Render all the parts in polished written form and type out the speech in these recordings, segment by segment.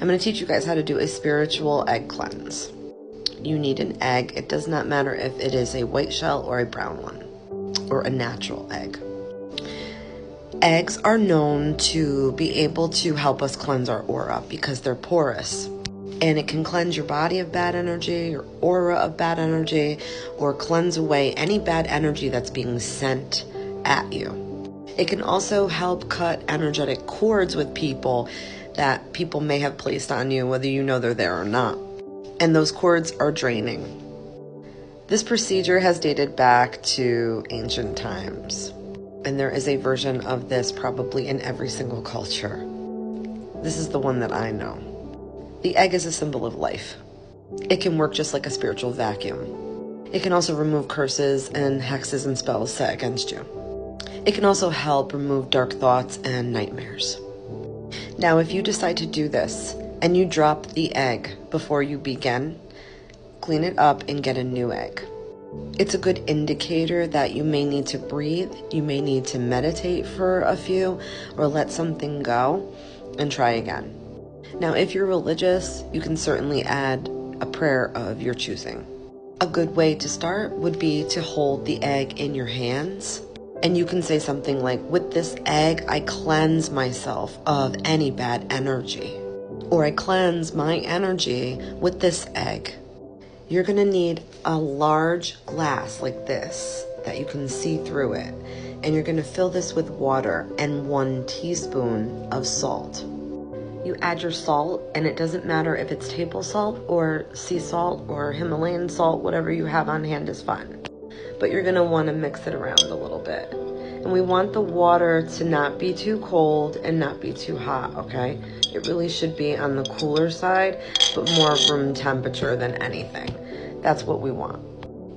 I'm going to teach you guys how to do a spiritual egg cleanse. You need an egg. It does not matter if it is a white shell or a brown one, or a natural egg. Eggs are known to be able to help us cleanse our aura because they're porous. And it can cleanse your body of bad energy, your aura of bad energy, or cleanse away any bad energy that's being sent at you. It can also help cut energetic cords with people that people may have placed on you, whether you know they're there or not. And those cords are draining. This procedure has dated back to ancient times. And there is a version of this probably in every single culture. This is the one that I know. The egg is a symbol of life. It can work just like a spiritual vacuum. It can also remove curses and hexes and spells set against you. It can also help remove dark thoughts and nightmares. Now, if you decide to do this and you drop the egg before you begin, clean it up and get a new egg. It's a good indicator that you may need to breathe, you may need to meditate for a few, or let something go and try again. Now, if you're religious, you can certainly add a prayer of your choosing. A good way to start would be to hold the egg in your hands, and you can say something like, with this egg, I cleanse myself of any bad energy, or I cleanse my energy with this egg. You're going to need a large glass like this that you can see through it. And you're going to fill this with water and 1 teaspoon of salt. You add your salt, and it doesn't matter if it's table salt or sea salt or Himalayan salt, whatever you have on hand is fine. But you're going to want to mix it around a little bit. And we want the water to not be too cold and not be too hot, okay? It really should be on the cooler side, but more room temperature than anything. That's what we want.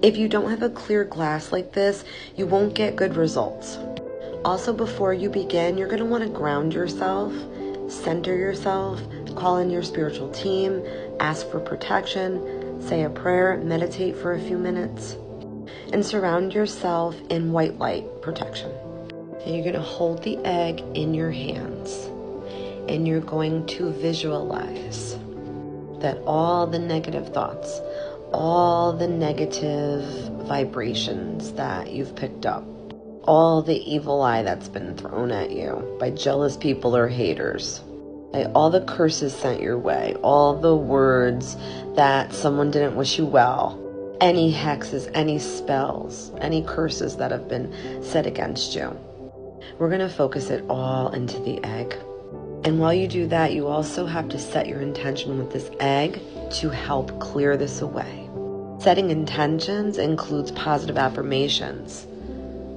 If you don't have a clear glass like this, you won't get good results. Also, before you begin, you're going to want to ground yourself, center yourself, call in your spiritual team, ask for protection, say a prayer, meditate for a few minutes, and surround yourself in white light protection. And you're going to hold the egg in your hands, and you're going to visualize that all the negative thoughts, all the negative vibrations that you've picked up, all the evil eye that's been thrown at you by jealous people or haters, all the curses sent your way, all the words that someone didn't wish you well, any hexes, any spells, any curses that have been set against you. We're going to focus it all into the egg. And while you do that, you also have to set your intention with this egg to help clear this away. Setting intentions includes positive affirmations.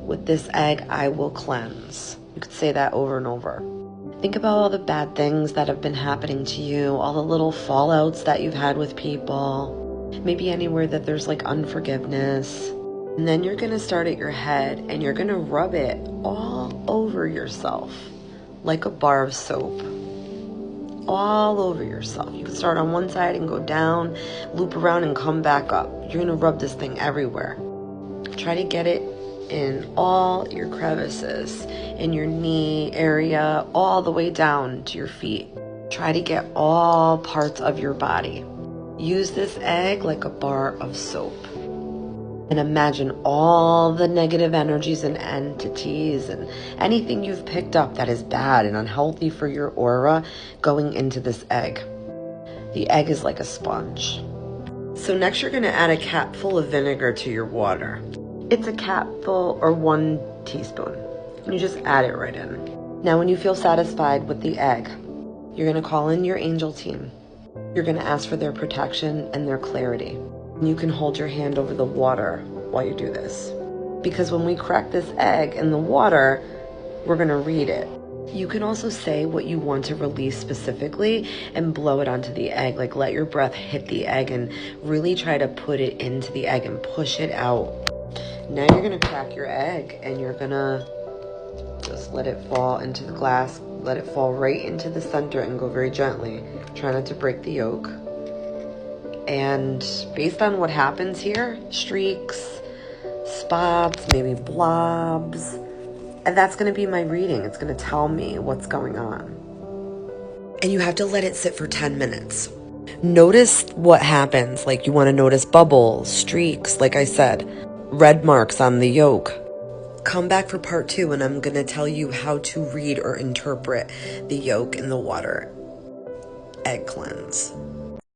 With this egg, I will cleanse. You could say that over and over. Think about all the bad things that have been happening to you, all the little fallouts that you've had with people, maybe anywhere that there's like unforgiveness. And then you're going to start at your head and you're going to rub it all over yourself like a bar of soap. All over yourself. You can start on one side and go down, loop around and come back up. You're going to rub this thing everywhere. Try to get it in all your crevices, in your knee area, all the way down to your feet. Try to get all parts of your body. Use this egg like a bar of soap. And imagine all the negative energies and entities and anything you've picked up that is bad and unhealthy for your aura going into this egg. The egg is like a sponge. So next you're going to add a cap full of vinegar to your water. It's a cap full or 1 teaspoon. And you just add it right in. Now when you feel satisfied with the egg, you're going to call in your angel team. You're going to ask for their protection and their clarity. You can hold your hand over the water while you do this. Because when we crack this egg in the water, we're going to read it. You can also say what you want to release specifically and blow it onto the egg. Like let your breath hit the egg and really try to put it into the egg and push it out. Now you're going to crack your egg and you're going to just let it fall into the glass. Let it fall right into the center and go very gently. Try not to break the yolk. And based on what happens here, streaks, spots, maybe blobs, and that's going to be my reading. It's going to tell me what's going on. And you have to let it sit for 10 minutes. Notice what happens. Like, you want to notice bubbles, streaks, like I said, red marks on the yolk. Come back for part 2 and I'm going to tell you how to read or interpret the yolk in the water egg cleanse.